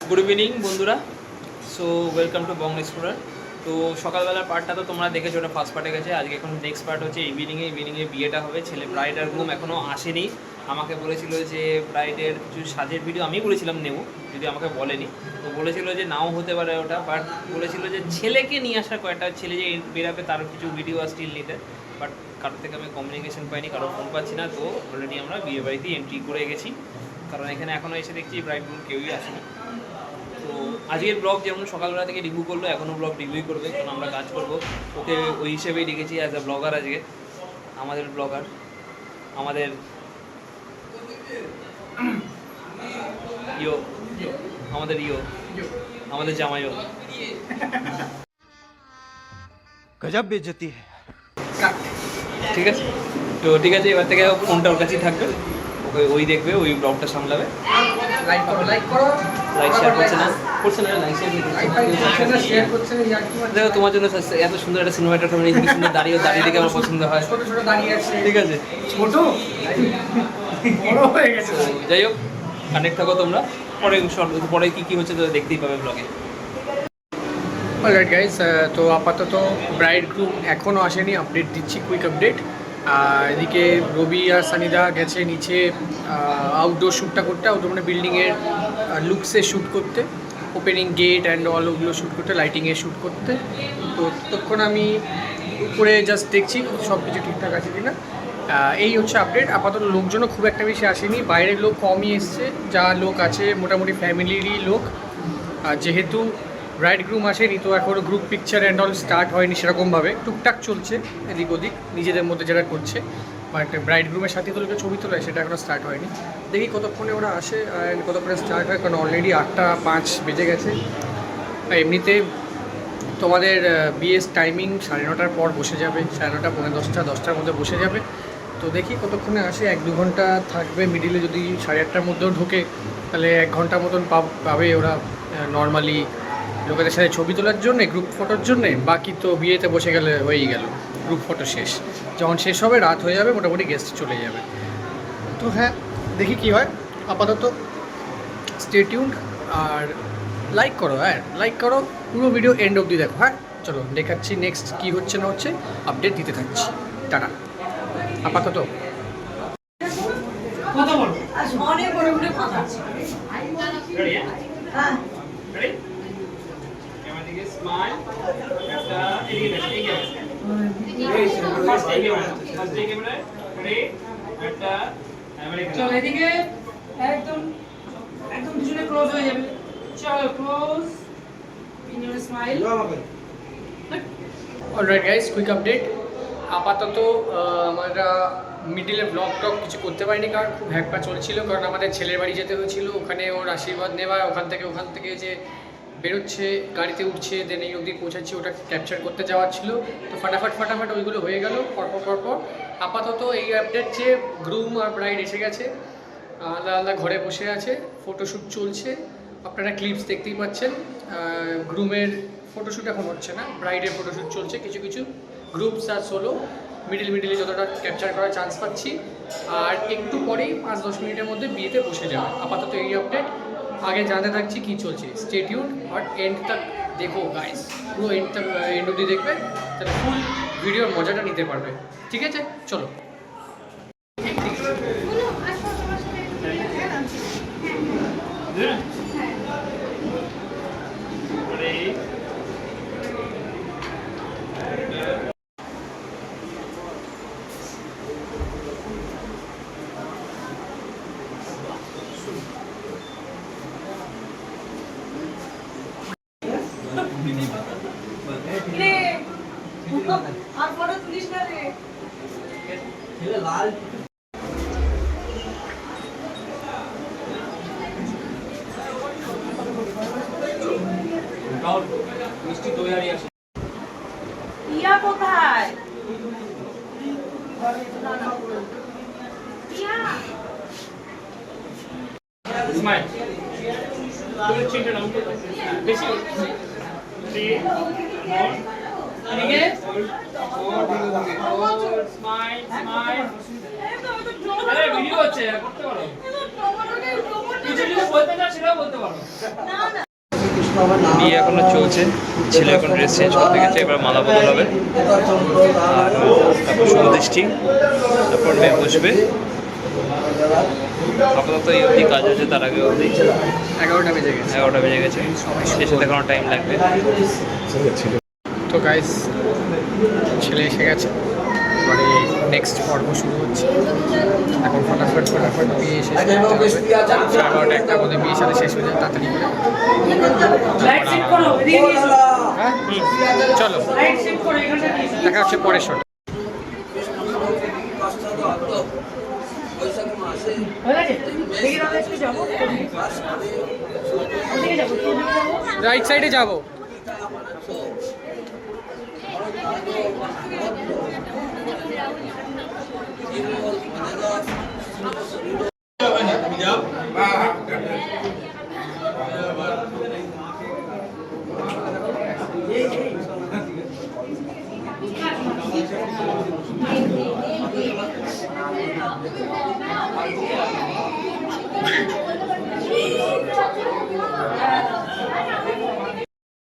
Good evening বন্ধুরা। So welcome to Bong explorer. তো সকালবেলার পার্টটা তো তোমরা দেখেছো, ওটা ফার্স্ট পার্টে গেছে। আজকে এখন নেক্সট পার্ট হচ্ছে ইভিনিংয়ে বিয়েটা হবে। ছেলে ব্রাইড আর গ্রুম এখনও আসেনি। আমাকে বলেছিল যে ব্রাইডের কিছু সাজের ভিডিও আমি বলেছিলাম নেব, যদি আমাকে বলেনি। তো বলেছিল যে নাও হতে পারে ওটা, বাট বলেছিল যে ছেলেকে নিয়ে আসা, কয়েকটা ছেলে যে বেরাবে তার কিছু ভিডিও আর স্টিল নিতে। বাট কারোর থেকে আমি কমিউনিকেশন পাইনি, কারো ফোন পাচ্ছি না। তো অলরেডি আমরা বিয়ে বাড়িতেই এন্ট্রি করে গেছি, কারণ এখানে এখনও এসে দেখছি ব্রাইড গ্রুম কেউই আসেনি। তো আজকের ব্লগ যেমন সকালবেলা থেকে রিভিউ করলো, এখনও ব্লগ রিভিউ করবে, কারণ আমরা কাজ করবো। ওকে ওই হিসেবেই ডেকেছি অ্যাজ আ ব্লগার। আজকে আমাদের ব্লগার, আমাদের আমাদের জামাইও। गजब बेइज्जती है। ঠিক আছে, তো ঠিক আছে, এবার থেকে ফোনটা ওর কাছেই থাকবে, ওকে ওই দেখবে, ওই ব্লগটা সামলাবে। লাইক শেয়ার করছে না শেয়ার করছে না। দেখো তোমার জন্য এত সুন্দর একটা সিনেমাটা, তোমার এই সুন্দর দাঁড়িয়ে দেখে আমার পছন্দ হয়। ছোট ছোট দাঁড়িয়ে আছে, ঠিক আছে, ছোট বড় হয়ে গেছে। যাই হোক, কানেক্ট থাকো তোমরা। পরে কি হচ্ছে তো দেখতেই পাবে ব্লগে। অলরাইট গাইস, তো আপাতত ব্রাইড গ্রুম এখনও আসেনি, আপডেট দিচ্ছি, কুইক আপডেট। এদিকে রবি আর সানিদা গেছে নিচে আউটডোর শ্যুটটা করতে, আউটডোর মানে বিল্ডিংয়ের লুকসে শ্যুট করতে, ওপেনিং গেট অ্যান্ড অল ওগুলো শ্যুট করতে, লাইটিংয়ে শ্যুট করতে। তো ততক্ষণ আমি উপরে জাস্ট দেখছি সব কিছু ঠিকঠাক আছে কি না। এই হচ্ছে আপডেট। আপাতত লোকজনও খুব একটা বেশি আসেনি, বাইরের লোক কমই এসছে, যা লোক আছে মোটামুটি ফ্যামিলিরই লোক। আর যেহেতু ব্রাইড গ্রুম আসেনি, তো এখনও group picture and all start হয়নি সেরকমভাবে, টুকটাক চলছে এদিক ওদিক নিজেদের মধ্যে যারা করছে। বাট ব্রাইড গ্রুমের সাথে তোকে ছবি তোলায় সেটা এখনও স্টার্ট হয়নি। দেখি কতক্ষণে ওরা আসে অ্যান্ড কতক্ষণে স্টার্ট হয়, কারণ অলরেডি 8:05 বেজে গেছে। এমনিতে তোমাদের বিএস টাইমিং 9:30 পর বসে যাবে, 9:30, 9:45, 10টার মধ্যে বসে যাবে। তো দেখি কতক্ষণে আসে, 1-2 ঘন্টা থাকবে মিডিলে। যদি 8:30টার মধ্যেও ঢোকে তাহলে 1 ঘন্টা মতন পাবে ওরা নর্মালি লোকেদের সাথে ছবি তোলার জন্যে, গ্রুপ ফটোর জন্যে। বাকি তো বিয়েতে বসে গেলে হয়েই গেল, গ্রুপ ফটো শেষ। যখন শেষ হবে রাত হয়ে যাবে, মোটামুটি গেস্ট চলে যাবে। তো হ্যাঁ, দেখি কি হয়। আপাতত স্টে টিউনড আর লাইক করো, হ্যাঁ লাইক করো, পুরো ভিডিও এন্ড অবধি দেখো। হ্যাঁ চলো দেখাচ্ছি নেক্সট কী হচ্ছে না হচ্ছে, আপডেট দিতে থাকছি। টাটা। আপাতত কথা বলো, অনেক বড় বড় কথা আছে। হ্যাঁ স্মাইল একটা চলো এদিকে, একদম একদম পিছনে ক্লোজ হয়ে যাবে। চলো close, in your smile. Alright guys, quick update. আপাতত আমরা মিডিলে ব্লগ টক কিছু করতে পারিনি, কারণ খুব হ্যাকপা চলছিল, কারণ আমাদের ছেলের বাড়ি যেতে হয়েছিল, ওখানে ওর আশীর্বাদ নেওয়া, ওখান থেকে যে বেরোচ্ছে, গাড়িতে উঠছে, দেন এই অবধি পৌঁছাচ্ছি, ওটা ক্যাপচার করতে যাওয়ার ছিল। তো ফাটাফাট ওইগুলো হয়ে গেল পরপর। আপাতত এই আপডেট যে গ্রুম আর ব্রাইড এসে গেছে, আলাদা আলাদা ঘরে বসে আছে, ফটোশ্যুট চলছে, আপনারা ক্লিপস দেখতেই পাচ্ছেন। গ্রুমের ফটোশ্যুট এখন হচ্ছে না, ব্রাইডের ফটোশ্যুট চলছে, কিছু গ্রুপস আর সোলো, মিডিলে যতটা ক্যাপচার করার চান্স পাচ্ছি। আর একটু পরেই 5-10 মিনিটের মধ্যে বিয়েতে বসে যাবে। আপাতত এই আপডেট। আগে জানতে থাকছি কী চলছে, স্টে টিউনড আর এন্ড তক দেখো গাইস, পুরো এন্ড অবধি দেখবে, তাহলে ফুল ভিডিওর মজাটা নিতে পারবে। ঠিক আছে চলো। আর ফটো তুলিস না রে। লাল মিষ্টি দই আর আছে। ইয়া কোথায়? ইয়া স্মাইল তুমি চিন্তা নাও বেশি এদিকে স্মাইল আরে ভিডিও হচ্ছে করতে পারো কিছু যদি বলতে চাও সেটাও বলতে পারো। বিয়ে এখনো চলছে, ছেলে এখন ড্রেস চেঞ্জ করতে গেছে, এবার মালা বদল হবে, আর তারপর শুভদৃষ্টি, তারপর মেয়ে বসবে। আপাতত এই অবধি কাজ আছে, তার আগে অবধি 11টা বেজে গেছে। 11টা বেজে গেছে, এসে দেখানো টাইম লাগবে। তো গাইস ছেলে এসে গেছে, এবারে নেক্সট পর্ব শুরু হচ্ছে। এখন ফটাফট বিয়ে শেষ করতে হবে। 11:30 একটা মধ্যে বিয়ে সাথে শেষ হয়ে যায় তাড়াতাড়ি করে। লাইট সেট করো, এদিকে নিয়ে এসো। হ্যাঁ চলো লাইট সেট করো, এখানটা নিয়ে এসো। দেখা হচ্ছে পরের শট। হয়ে গেছে? দেখি দাদা, একটু যাবো। ওদিকে যাবো, ওদিকে যাবো। রাইট সাইডে যাবো।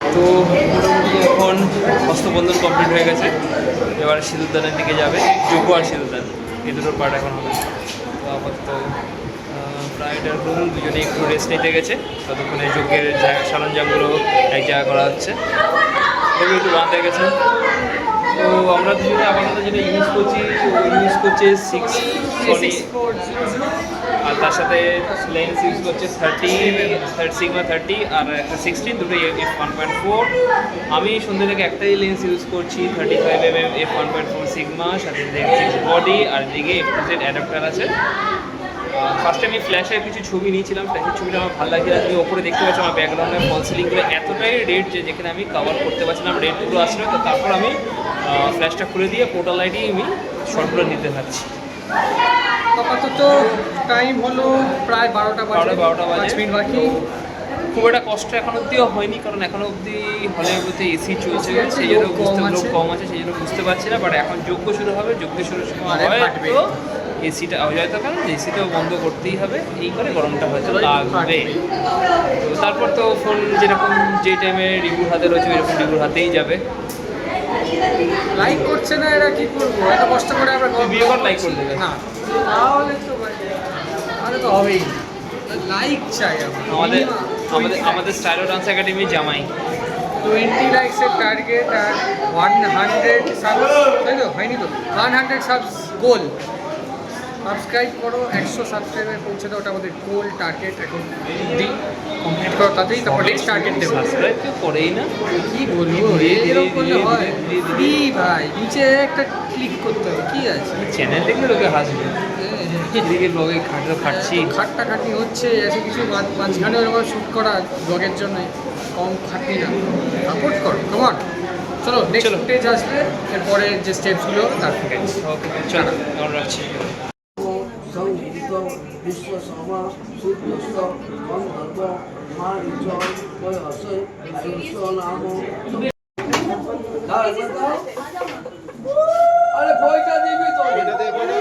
তো মোটামুটি এখন হস্তবন্ধন কমপ্লিট হয়ে গেছে, এবার সিঁদুরদানের দিকে যাবে, যোগ্য আর সিঁদুরদান, এই দুটোর পার্ট এখন হবে। তো আপাতত ব্রাইড আর গ্রুম দুজনে একটু রেস্ট নিতে গেছে, ততক্ষণে যজ্ঞের সরঞ্জামগুলো এক জায়গা করা হচ্ছে, এগুলো একটু বাঁধতে গেছে। তো আমরা দুজনে আপাতত যেটা ইউজ করছি, ইউজ করছে 6 সনি, আর তার সাথে লেন্স ইউজ করছে 30 সিগমা 30 আর একটা 16, দুটো f1.4। আমি সন্ধ্যে থেকে একটাই লেন্স ইউজ করছি 35mm f1.4 সিগমা, সাথে 6 বডি, আর দিকে f2z অ্যাডাপ্টার আছে। ফার্স্টে আমি ফ্ল্যাশের কিছু ছবি নিয়েছিলাম, ফ্ল্যাশের ছবিটা আমার ভালো লাগছে। তুমি ওপরে দেখতে পাচ্ছ আমার ব্যাকগ্রাউন্ডে ফল সিলিংগুলো এতটাই রেড যে যেখানে আমি কভার করতে পারছিলাম, রেডগুলো আসলো। তো তারপর আমি ফ্ল্যাশটা খুলে দিয়ে পোর্টাল লাইটেই আমি শর্টগুলো নিতে থাকছি। আপাতত টাইম হলো প্রায় 12টা বাজে, 12টা 5 মিনিট বাকি। খুব একটা কষ্ট এখন অবধিও হয়নি, কারণ এখন অবধি হলের মধ্যে এসি চলছে, সেই জন্য লোক কম আছে, সেই জন্য বুঝতে পারছি না। বাট এখন যজ্ঞ শুরু হবে, যজ্ঞ শুরুর সময় হয়তো এসিটা হয়তো, কারণ এসিটাও বন্ধ করতেই হবে, এই করে গরমটা হয়তো লাগবে। তো তারপর তো ফোন যেরকম যে টাইমে রিভিউ হাতে রয়েছে ওইরকম রিভিউ হাতেই যাবে। লাইক করছে না, এরা কি করবো? এত কষ্ট করে আমরা বিয়ে কর লাইক করে দেবে না, তাহলে তো তাহলে তো হবেই। লাইক চাই আমাদের আমাদের আমাদের স্টাইলো ডান্স একাডেমি জামাই 20 লাইকসের টার্গেট আর 100 সাবস, তাই তো হয়নি তো? 100 সাবস গোল। সাবস্ক্রাইব করো, 100 সাবস্ক্রাইবে পৌঁছে দাও, ওটা আমাদের গোল টার্গেট। এখন দিন কমপ্লিট করো তাতেই, তারপর নেক্সট টার্গেট দেবো। সাবস্ক্রাইব কেউ করেই না, কি বলবো, এরকম করলে হয়? ফ্রি ভাই, নিচে একটা ক্লিক করতে হবে, কি আছে? চ্যানেল দেখলে লোকে হাসবে। এদিকে ব্লগে খাটছি, খাটনি হচ্ছে, এসে কিছু মাঝখানে ওরকম শ্যুট করা ব্লগের জন্য, কম খাটনি না। সাপোর্ট করো, কেমন? চলো নেক্সট স্টেজ আসবে, এরপরে যে স্টেপসগুলো তার থেকে। ওকে চলো কেমন রাখছি। সংহিত বিশ্বসমা সূর্যস্ত গন্ধর্ব মারিচ বয়সে আয়ুষ নাম। আরে বইটা দিবি তো, এটা দে বইটা।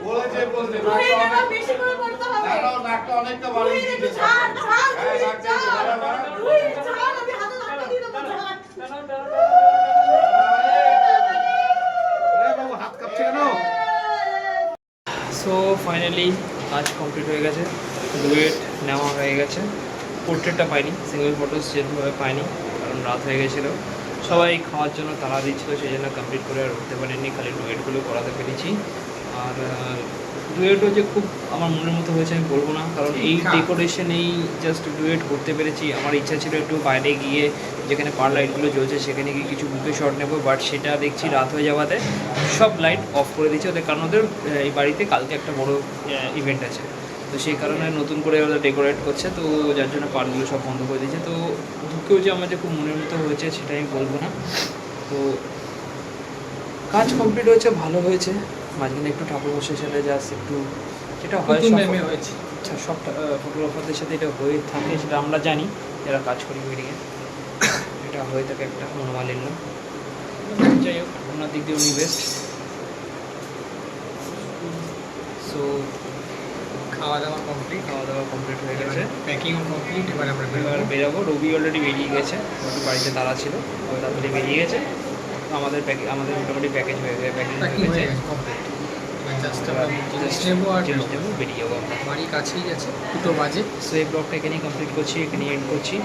বলেছে বলতে রোহিত এবার বেশি করে পড়তে হবে নাকটা অনেকটা বাড়ি রোহিত একটু দিয়েছে ছাড় ছাড় হ্যাঁ, রোহিত নাকটা একটু ছাড় বাড়া। রোহিত ছাড় আমি হাতে ধাক্কা দিয়ে দেবো ছাড় বাবু হাত কাঁপছে কেন? সো ফাইনালি কাজ কমপ্লিট হয়ে গেছে, ডুয়েট নেওয়া হয়ে গেছে। পোর্ট্রেটটা পাইনি, সিঙ্গেল ফটোস যেভাবে পাইনি, কারণ রাত হয়ে গেছিলো, সবাই খাওয়ার জন্য তাড়া দিচ্ছিলো, সেই জন্য কমপ্লিট করে আর উঠতে পারিনি, খালি ডুয়েটগুলো করাতে পেরেছি। আর ডুয়েটও যে খুব আমার মনের মতো হয়েছে আমি বলবো না, কারণ এই ডেকোরেশন এই জাস্ট ডুয়েট করতে পেরেছি। আমার ইচ্ছা ছিল একটু বাইরে গিয়ে যেখানে পার লাইটগুলো জ্বলছে সেখানে গিয়ে কিছু বুকে শট নেবো, বাট সেটা দেখছি রাত হয়ে যাওয়াতে সব লাইট অফ করে দিচ্ছে ওদের, কারণ ওদের এই বাড়িতে কালকে একটা বড় ইভেন্ট আছে, তো সেই কারণে নতুন করে ওরা ডেকোরেট করছে, তো যার জন্য পার্কগুলো সব বন্ধ করে দিয়েছে। তো ঢুকেও যে আমার যে খুব মনের মতো হয়েছে সেটা আমি বলবো না। তো কাজ কমপ্লিট হয়েছে, ভালো হয়েছে। মাঝখানে একটু ঠাকুর বসের সাথে জাস্ট একটু যেটা হয় নতুন সব নেমে হয়েছে। আচ্ছা সব ফটোগ্রাফারদের সাথে এটা হয়ে থাকে, সেটা আমরা জানি যারা কাজ করি মিডিয়ে, এটা হয়ে থাকে একটা মনোমালিন্য। যাই হোক, ওনার দিক দিয়ে উনি বেস্ট। সো খাওয়া দাওয়া কমপ্লিট, খাওয়া দাওয়া কমপ্লিট হয়ে গেছে, প্যাকিংও কমপ্লিট, এবার আমরা এবার বেরোবো। রবি অলরেডি বেরিয়ে গেছে, একটু বাড়িতে তারা ছিল, ও তাড়াতাড়ি বেরিয়ে গেছে। তো আমাদের মোটামুটি প্যাকেজ হয়ে গেছে, প্যাকেজ প্যাকিং হয়ে গেছে কমপ্লিট। জাস্ট আমরা জিনিস নেবো আর জিনিস নেবো, বেরিয়ে যাবো আমরা। বাড়ি কাছেই আছে, 2 বাজে। সো এই ব্লগটা এখানেই কমপ্লিট করছি, এখানেই এন্ড করছি।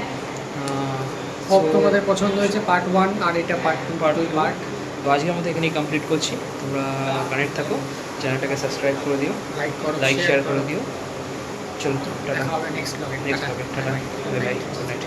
হোপ তোমাদের পছন্দ হয়েছে পার্ট 1, আর এটা পার্ট 2 পার্ট। তো আজকের মতো এখানেই কমপ্লিট করছি। তোমরা কানেক্ট থাকো, চ্যানেলটাকে সাবস্ক্রাইব করে দিও, লাইক করো, লাইক শেয়ার করে দিও। চলো টাটা, দেখা হবে নেক্সট ব্লগে। নেক্সট হবে tata, bye bye, good night.